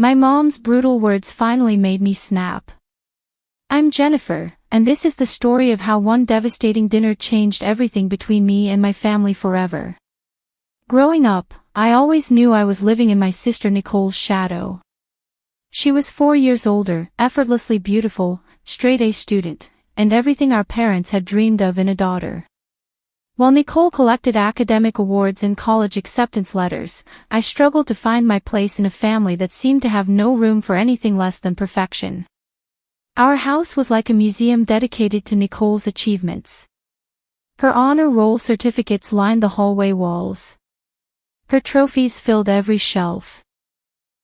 My mom's brutal words finally made me snap. I'm Jennifer, and this is the story of how one devastating dinner changed everything between me and my family forever. Growing up, I always knew I was living in my sister Nicole's shadow. She was 4 years older, effortlessly beautiful, straight-A student, and everything our parents had dreamed of in a daughter. While Nicole collected academic awards and college acceptance letters, I struggled to find my place in a family that seemed to have no room for anything less than perfection. Our house was like a museum dedicated to Nicole's achievements. Her honor roll certificates lined the hallway walls. Her trophies filled every shelf.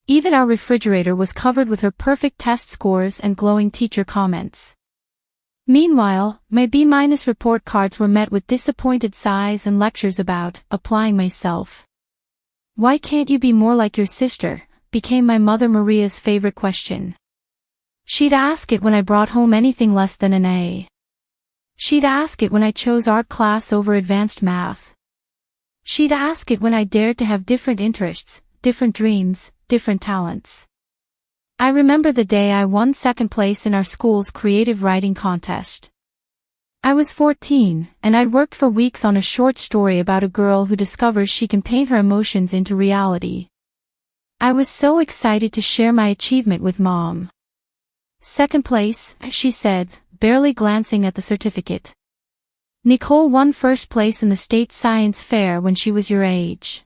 Even our refrigerator was covered with her perfect test scores and glowing teacher comments. Meanwhile, my B- report cards were met with disappointed sighs and lectures about applying myself. Why can't you be more like your sister? Became my mother Maria's favorite question. She'd ask it when I brought home anything less than an A. She'd ask it when I chose art class over advanced math. She'd ask it when I dared to have different interests, different dreams, different talents. I remember the day I won second place in our school's creative writing contest. I was 14, and I'd worked for weeks on a short story about a girl who discovers she can paint her emotions into reality. I was so excited to share my achievement with Mom. Second place, she said, barely glancing at the certificate. Nicole won first place in the state science fair when she was your age.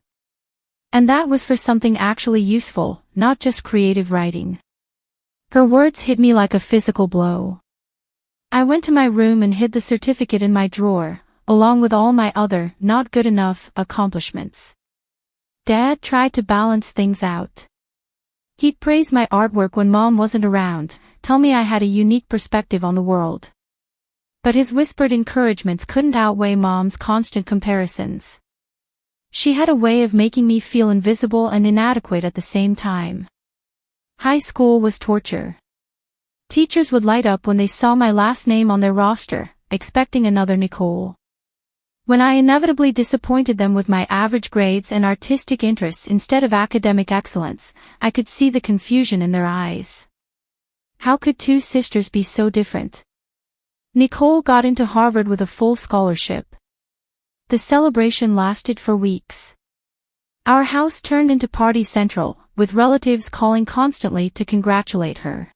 And that was for something actually useful, not just creative writing. Her words hit me like a physical blow. I went to my room and hid the certificate in my drawer, along with all my other, not good enough, accomplishments. Dad tried to balance things out. He'd praise my artwork when Mom wasn't around, tell me I had a unique perspective on the world. But his whispered encouragements couldn't outweigh Mom's constant comparisons. She had a way of making me feel invisible and inadequate at the same time. High school was torture. Teachers would light up when they saw my last name on their roster, expecting another Nicole. When I inevitably disappointed them with my average grades and artistic interests instead of academic excellence, I could see the confusion in their eyes. How could two sisters be so different? Nicole got into Harvard with a full scholarship. The celebration lasted for weeks. Our house turned into party central, with relatives calling constantly to congratulate her.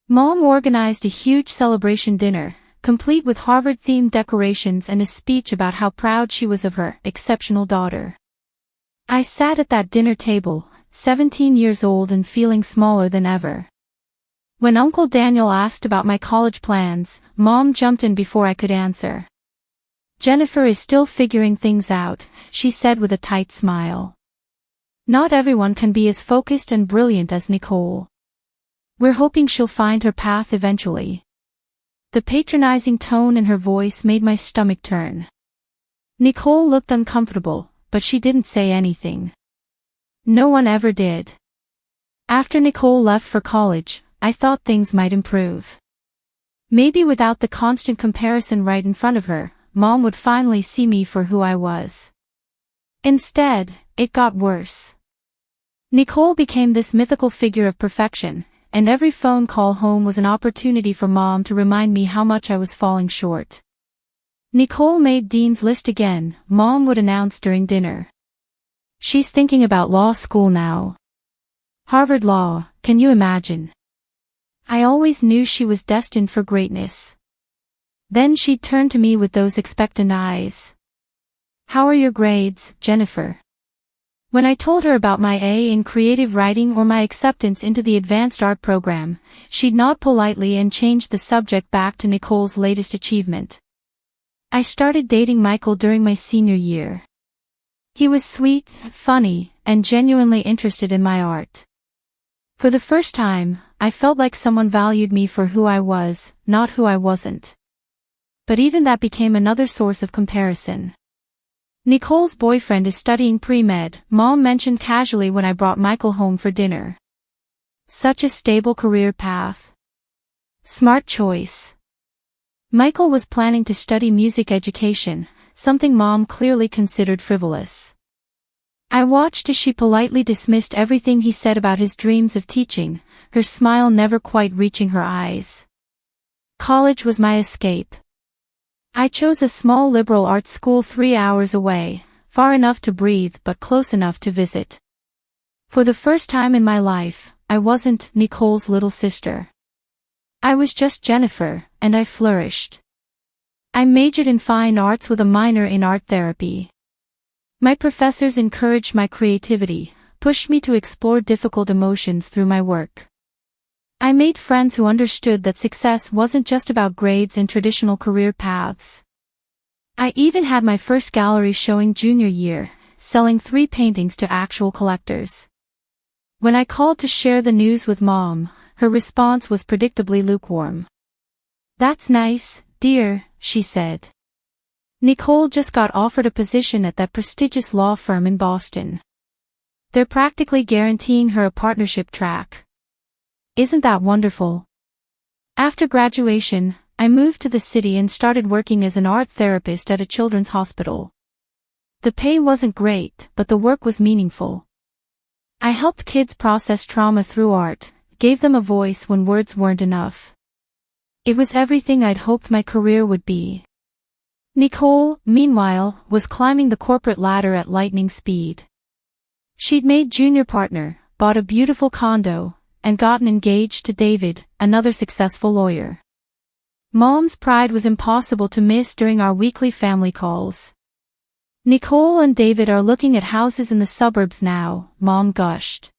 Mom organized a huge celebration dinner, complete with Harvard-themed decorations and a speech about how proud she was of her exceptional daughter. I sat at that dinner table, 17 years old and feeling smaller than ever. When Uncle Daniel asked about my college plans, Mom jumped in before I could answer. Jennifer is still figuring things out, she said with a tight smile. Not everyone can be as focused and brilliant as Nicole. We're hoping she'll find her path eventually. The patronizing tone in her voice made my stomach turn. Nicole looked uncomfortable, but she didn't say anything. No one ever did. After Nicole left for college, I thought things might improve. Maybe without the constant comparison right in front of her, Mom would finally see me for who I was. Instead, it got worse. Nicole became this mythical figure of perfection, and every phone call home was an opportunity for Mom to remind me how much I was falling short. Nicole made Dean's List again, Mom would announce during dinner. She's thinking about law school now. Harvard Law, can you imagine? I always knew she was destined for greatness. Then she'd turn to me with those expectant eyes. How are your grades, Jennifer? When I told her about my A in creative writing or my acceptance into the advanced art program, she'd nod politely and change the subject back to Nicole's latest achievement. I started dating Michael during my senior year. He was sweet, funny, and genuinely interested in my art. For the first time, I felt like someone valued me for who I was, not who I wasn't. But even that became another source of comparison. Nicole's boyfriend is studying pre-med, Mom mentioned casually when I brought Michael home for dinner. Such a stable career path. Smart choice. Michael was planning to study music education, something Mom clearly considered frivolous. I watched as she politely dismissed everything he said about his dreams of teaching, her smile never quite reaching her eyes. College was my escape. I chose a small liberal arts school 3 hours away, far enough to breathe but close enough to visit. For the first time in my life, I wasn't Nicole's little sister. I was just Jennifer, and I flourished. I majored in fine arts with a minor in art therapy. My professors encouraged my creativity, pushed me to explore difficult emotions through my work. I made friends who understood that success wasn't just about grades and traditional career paths. I even had my first gallery showing junior year, selling 3 paintings to actual collectors. When I called to share the news with Mom, her response was predictably lukewarm. "That's nice, dear," she said. "Nicole just got offered a position at that prestigious law firm in Boston. They're practically guaranteeing her a partnership track. Isn't that wonderful?" After graduation, I moved to the city and started working as an art therapist at a children's hospital. The pay wasn't great, but the work was meaningful. I helped kids process trauma through art, gave them a voice when words weren't enough. It was everything I'd hoped my career would be. Nicole, meanwhile, was climbing the corporate ladder at lightning speed. She'd made junior partner, bought a beautiful condo, and gotten engaged to David, another successful lawyer. Mom's pride was impossible to miss during our weekly family calls. "Nicole and David are looking at houses in the suburbs now," Mom gushed.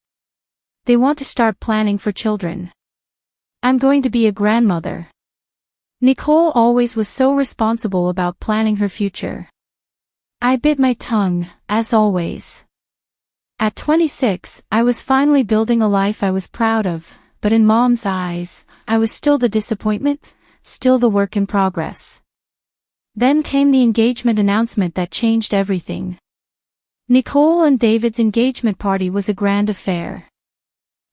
"They want to start planning for children. I'm going to be a grandmother." Nicole always was so responsible about planning her future. I bit my tongue, as always. At 26, I was finally building a life I was proud of, but in Mom's eyes, I was still the disappointment, still the work in progress. Then came the engagement announcement that changed everything. Nicole and David's engagement party was a grand affair.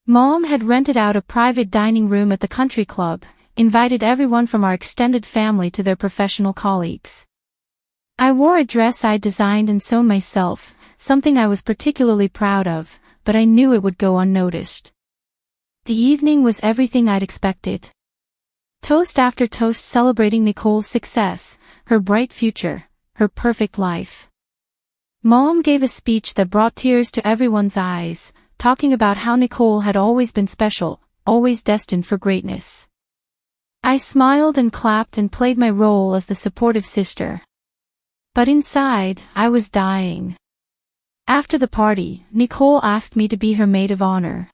Mom had rented out a private dining room at the country club, invited everyone from our extended family to their professional colleagues. I wore a dress I'd designed and sewn myself, something I was particularly proud of, but I knew it would go unnoticed. The evening was everything I'd expected. Toast after toast celebrating Nicole's success, her bright future, her perfect life. Mom gave a speech that brought tears to everyone's eyes, talking about how Nicole had always been special, always destined for greatness. I smiled and clapped and played my role as the supportive sister. But inside, I was dying. After the party, Nicole asked me to be her maid of honor.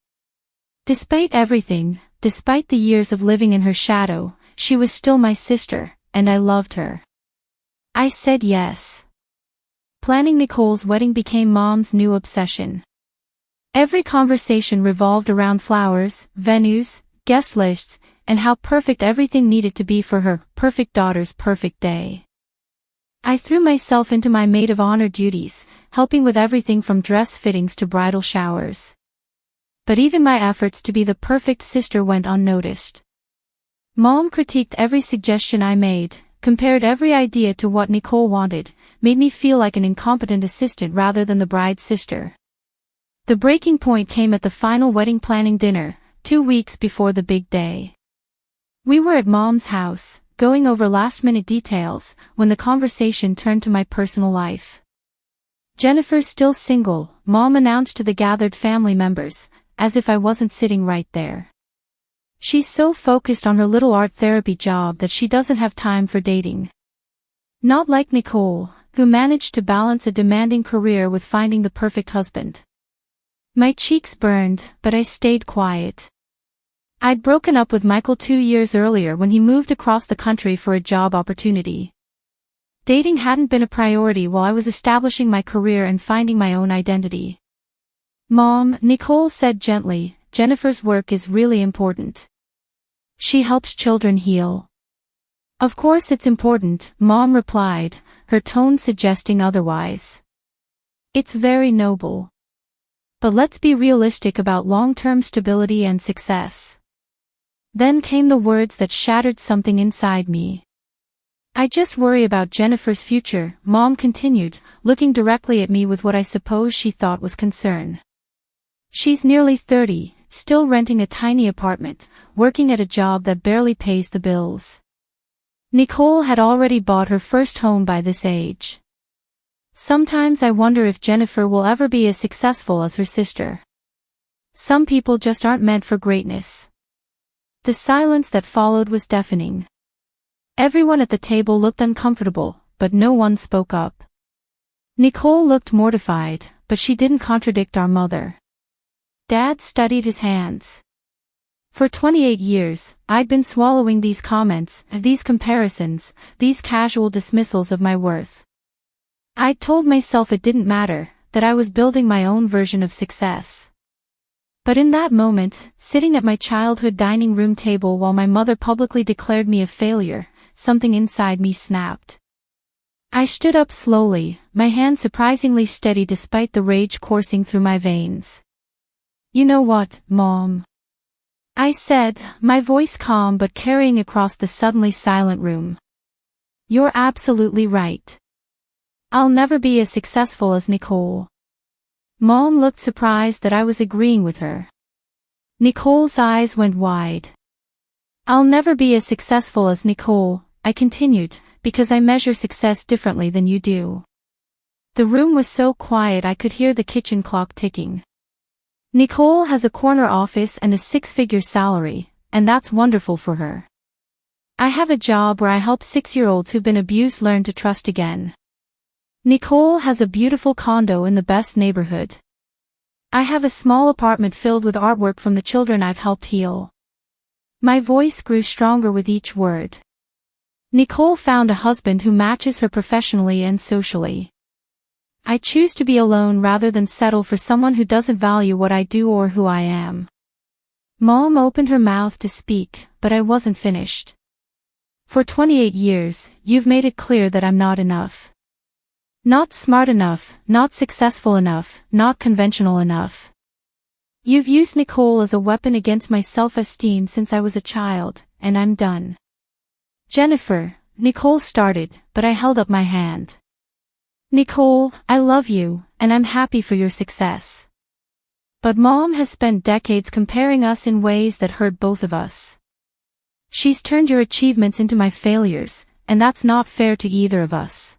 Despite everything, despite the years of living in her shadow, she was still my sister, and I loved her. I said yes. Planning Nicole's wedding became Mom's new obsession. Every conversation revolved around flowers, venues, guest lists, and how perfect everything needed to be for her perfect daughter's perfect day. I threw myself into my maid of honor duties, helping with everything from dress fittings to bridal showers. But even my efforts to be the perfect sister went unnoticed. Mom critiqued every suggestion I made, compared every idea to what Nicole wanted, made me feel like an incompetent assistant rather than the bride's sister. The breaking point came at the final wedding planning dinner, 2 weeks before the big day. We were at Mom's house, going over last-minute details, when the conversation turned to my personal life. "Jennifer's still single," Mom announced to the gathered family members, as if I wasn't sitting right there. "She's so focused on her little art therapy job that she doesn't have time for dating. Not like Nicole, who managed to balance a demanding career with finding the perfect husband." My cheeks burned, but I stayed quiet. I'd broken up with Michael 2 years earlier when he moved across the country for a job opportunity. Dating hadn't been a priority while I was establishing my career and finding my own identity. "Mom," Nicole said gently, "Jennifer's work is really important. She helps children heal." "Of course it's important," Mom replied, her tone suggesting otherwise. "It's very noble. But let's be realistic about long-term stability and success." Then came the words that shattered something inside me. I just worry about Jennifer's future, Mom continued, looking directly at me with what I suppose she thought was concern. She's nearly 30, still renting a tiny apartment, working at a job that barely pays the bills. Nicole had already bought her first home by this age. Sometimes I wonder if Jennifer will ever be as successful as her sister. Some people just aren't meant for greatness. The silence that followed was deafening. Everyone at the table looked uncomfortable, but no one spoke up. Nicole looked mortified, but she didn't contradict our mother. Dad studied his hands. For 28 years, I'd been swallowing these comments, these comparisons, these casual dismissals of my worth. I'd told myself it didn't matter, that I was building my own version of success. But in that moment, sitting at my childhood dining room table while my mother publicly declared me a failure, something inside me snapped. I stood up slowly, my hand surprisingly steady despite the rage coursing through my veins. "You know what, Mom?" I said, my voice calm but carrying across the suddenly silent room. "You're absolutely right. I'll never be as successful as Nicole." Mom looked surprised that I was agreeing with her. Nicole's eyes went wide. "I'll never be as successful as Nicole," I continued, "because I measure success differently than you do." The room was so quiet I could hear the kitchen clock ticking. Nicole has a corner office and a six-figure salary, and that's wonderful for her. I have a job where I help 6-year-olds who've been abused learn to trust again. Nicole has a beautiful condo in the best neighborhood. I have a small apartment filled with artwork from the children I've helped heal. My voice grew stronger with each word. Nicole found a husband who matches her professionally and socially. I choose to be alone rather than settle for someone who doesn't value what I do or who I am. Mom opened her mouth to speak, but I wasn't finished. "For 28 years, you've made it clear that I'm not enough. Not smart enough, not successful enough, not conventional enough. You've used Nicole as a weapon against my self-esteem since I was a child, and I'm done." "Jennifer," Nicole started, but I held up my hand. "Nicole, I love you, and I'm happy for your success. But Mom has spent decades comparing us in ways that hurt both of us. She's turned your achievements into my failures, and that's not fair to either of us."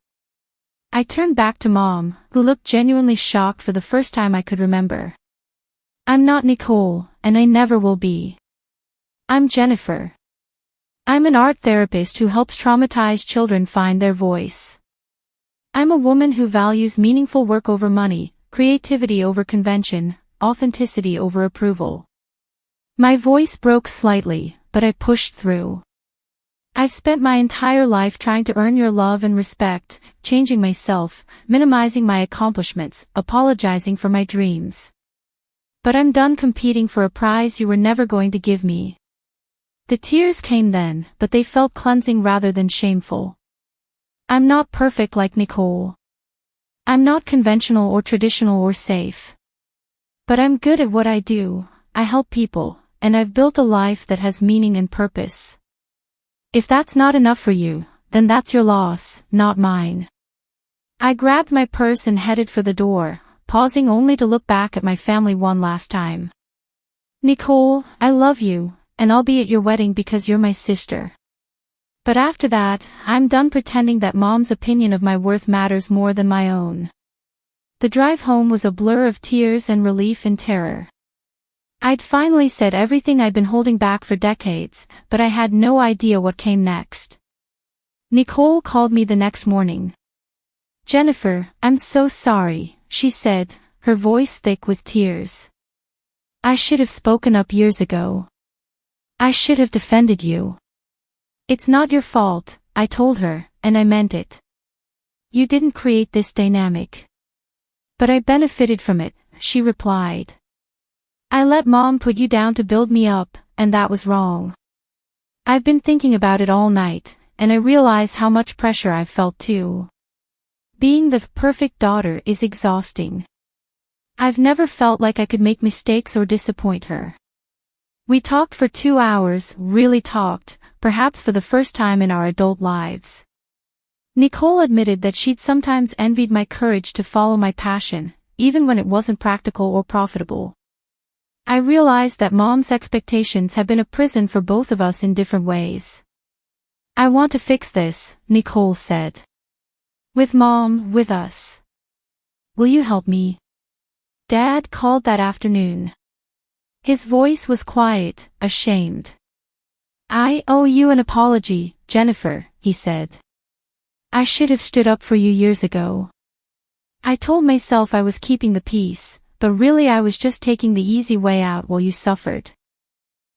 I turned back to Mom, who looked genuinely shocked for the first time I could remember. "I'm not Nicole, and I never will be. I'm Jennifer. I'm an art therapist who helps traumatized children find their voice. I'm a woman who values meaningful work over money, creativity over convention, authenticity over approval." My voice broke slightly, but I pushed through. "I've spent my entire life trying to earn your love and respect, changing myself, minimizing my accomplishments, apologizing for my dreams. But I'm done competing for a prize you were never going to give me." The tears came then, but they felt cleansing rather than shameful. I'm not perfect like Nicole. I'm not conventional or traditional or safe. But I'm good at what I do, I help people, and I've built a life that has meaning and purpose. If that's not enough for you, then that's your loss, not mine. I grabbed my purse and headed for the door, pausing only to look back at my family one last time. "Nicole, I love you, and I'll be at your wedding because you're my sister. But after that, I'm done pretending that Mom's opinion of my worth matters more than my own." The drive home was a blur of tears and relief and terror. I'd finally said everything I'd been holding back for decades, but I had no idea what came next. Nicole called me the next morning. "Jennifer, I'm so sorry," she said, her voice thick with tears. "I should have spoken up years ago. I should have defended you. It's not your fault," I told her, and I meant it. "You didn't create this dynamic." "But I benefited from it," she replied. "I let Mom put you down to build me up, and that was wrong. I've been thinking about it all night, and I realize how much pressure I've felt too. Being the perfect daughter is exhausting. I've never felt like I could make mistakes or disappoint her." We talked for 2 hours, really talked, perhaps for the first time in our adult lives. Nicole admitted that she'd sometimes envied my courage to follow my passion, even when it wasn't practical or profitable. I realized that Mom's expectations had been a prison for both of us in different ways. I want to fix this, Nicole said. With Mom, with us. Will you help me? Dad called that afternoon. His voice was quiet, ashamed. I owe you an apology, Jennifer, he said. I should have stood up for you years ago. I told myself I was keeping the peace, but really I was just taking the easy way out while you suffered.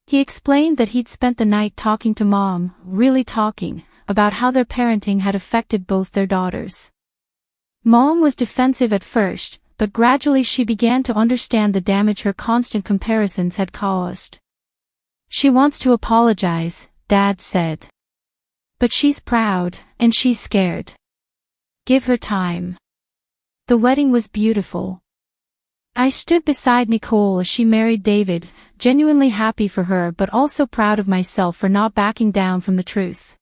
He explained that he'd spent the night talking to Mom, really talking, about how their parenting had affected both their daughters. Mom was defensive at first, but gradually she began to understand the damage her constant comparisons had caused. She wants to apologize, Dad said. But she's proud, and she's scared. Give her time. The wedding was beautiful. I stood beside Nicole as she married David, genuinely happy for her but also proud of myself for not backing down from the truth.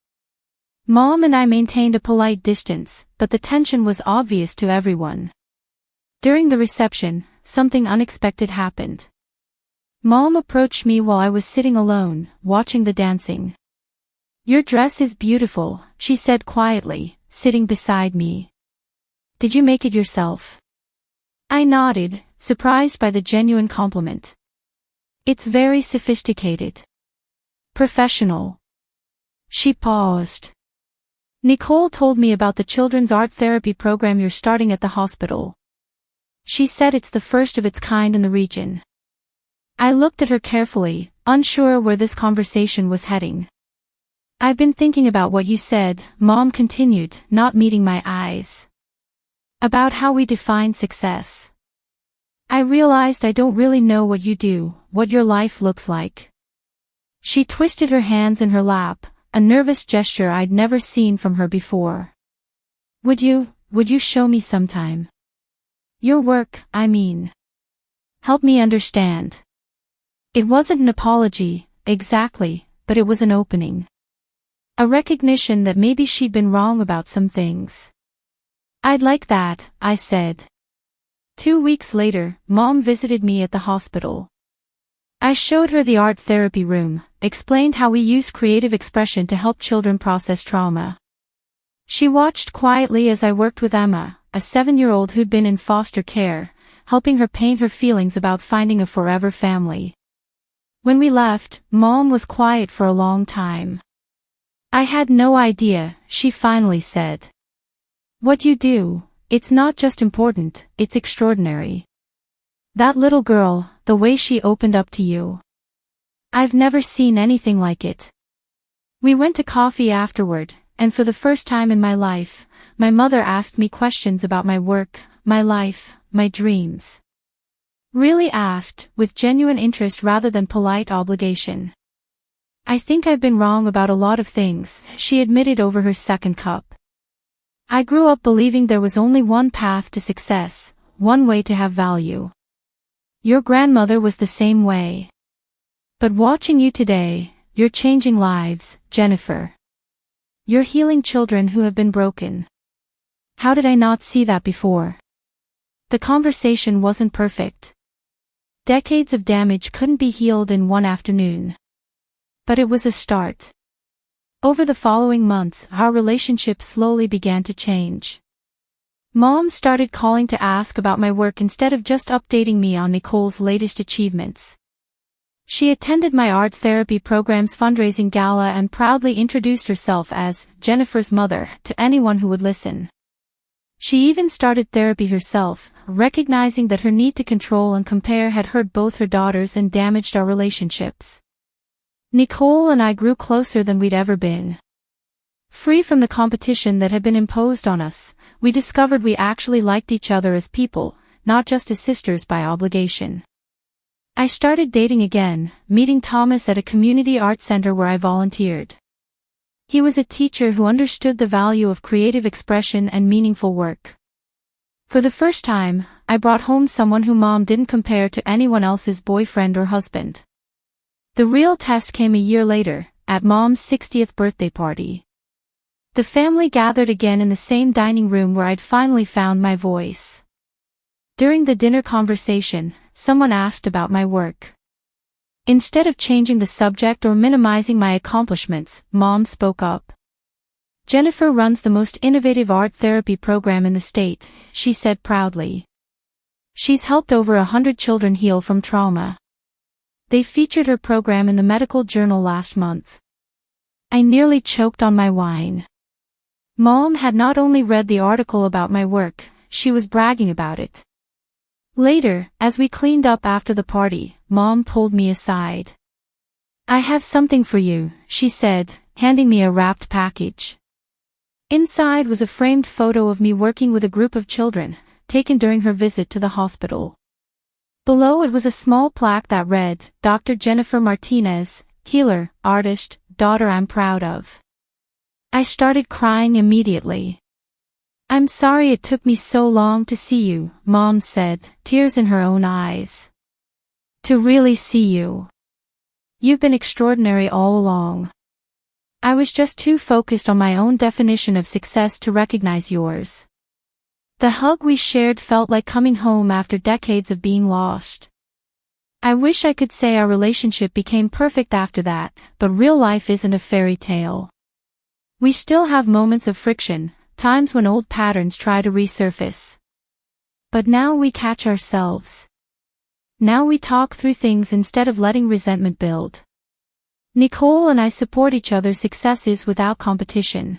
Mom and I maintained a polite distance, but the tension was obvious to everyone. During the reception, something unexpected happened. Mom approached me while I was sitting alone, watching the dancing. Your dress is beautiful, she said quietly, sitting beside me. Did you make it yourself? I nodded, surprised by the genuine compliment. It's very sophisticated. Professional. She paused. Nicole told me about the children's art therapy program you're starting at the hospital. She said it's the first of its kind in the region. I looked at her carefully, unsure where this conversation was heading. I've been thinking about what you said, Mom continued, not meeting my eyes. About how we define success. I realized I don't really know what you do, what your life looks like. She twisted her hands in her lap, a nervous gesture I'd never seen from her before. Would you show me sometime? Your work, I mean. Help me understand. It wasn't an apology, exactly, but it was an opening. A recognition that maybe she'd been wrong about some things. I'd like that, I said. 2 weeks later, Mom visited me at the hospital. I showed her the art therapy room, explained how we use creative expression to help children process trauma. She watched quietly as I worked with Emma, a 7-year-old who'd been in foster care, helping her paint her feelings about finding a forever family. When we left, Mom was quiet for a long time. I had no idea, she finally said. What you do, it's not just important, it's extraordinary. That little girl, the way she opened up to you. I've never seen anything like it. We went to coffee afterward, and for the first time in my life, my mother asked me questions about my work, my life, my dreams. Really asked, with genuine interest rather than polite obligation. I think I've been wrong about a lot of things, she admitted over her second cup. I grew up believing there was only one path to success, one way to have value. Your grandmother was the same way. But watching you today, you're changing lives, Jennifer. You're healing children who have been broken. How did I not see that before? The conversation wasn't perfect. Decades of damage couldn't be healed in one afternoon. But it was a start. Over the following months, our relationship slowly began to change. Mom started calling to ask about my work instead of just updating me on Nicole's latest achievements. She attended my art therapy program's fundraising gala and proudly introduced herself as Jennifer's mother to anyone who would listen. She even started therapy herself, recognizing that her need to control and compare had hurt both her daughters and damaged our relationships. Nicole and I grew closer than we'd ever been. Free from the competition that had been imposed on us, we discovered we actually liked each other as people, not just as sisters by obligation. I started dating again, meeting Thomas at a community art center where I volunteered. He was a teacher who understood the value of creative expression and meaningful work. For the first time, I brought home someone who Mom didn't compare to anyone else's boyfriend or husband. The real test came a year later, at Mom's 60th birthday party. The family gathered again in the same dining room where I'd finally found my voice. During the dinner conversation, someone asked about my work. Instead of changing the subject or minimizing my accomplishments, Mom spoke up. "Jennifer runs the most innovative art therapy program in the state," she said proudly. "She's helped over 100 children heal from trauma." They featured her program in the medical journal last month. I nearly choked on my wine. Mom had not only read the article about my work, she was bragging about it. Later, as we cleaned up after the party, Mom pulled me aside. "I have something for you," she said, handing me a wrapped package. Inside was a framed photo of me working with a group of children, taken during her visit to the hospital. Below it was a small plaque that read, "Dr. Jennifer Martinez, healer, artist, daughter I'm proud of." I started crying immediately. "I'm sorry it took me so long to see you," Mom said, tears in her own eyes. "To really see you. You've been extraordinary all along. I was just too focused on my own definition of success to recognize yours." The hug we shared felt like coming home after decades of being lost. I wish I could say our relationship became perfect after that, but real life isn't a fairy tale. We still have moments of friction, times when old patterns try to resurface. But now we catch ourselves. Now we talk through things instead of letting resentment build. Nicole and I support each other's successes without competition.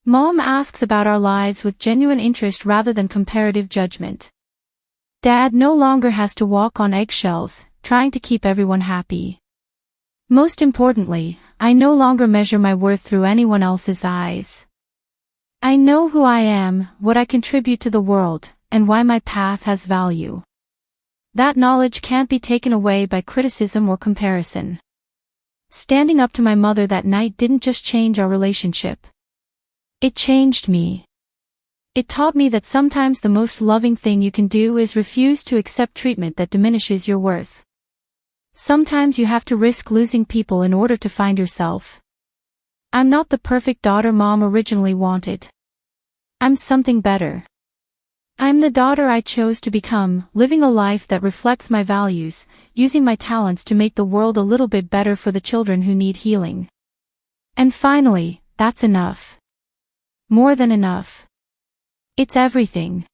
Mom asks about our lives with genuine interest rather than comparative judgment. Dad no longer has to walk on eggshells, trying to keep everyone happy. Most importantly, I no longer measure my worth through anyone else's eyes. I know who I am, what I contribute to the world, and why my path has value. That knowledge can't be taken away by criticism or comparison. Standing up to my mother that night didn't just change our relationship. It changed me. It taught me that sometimes the most loving thing you can do is refuse to accept treatment that diminishes your worth. Sometimes you have to risk losing people in order to find yourself. I'm not the perfect daughter Mom originally wanted. I'm something better. I'm the daughter I chose to become, living a life that reflects my values, using my talents to make the world a little bit better for the children who need healing. And finally, that's enough. More than enough. It's everything.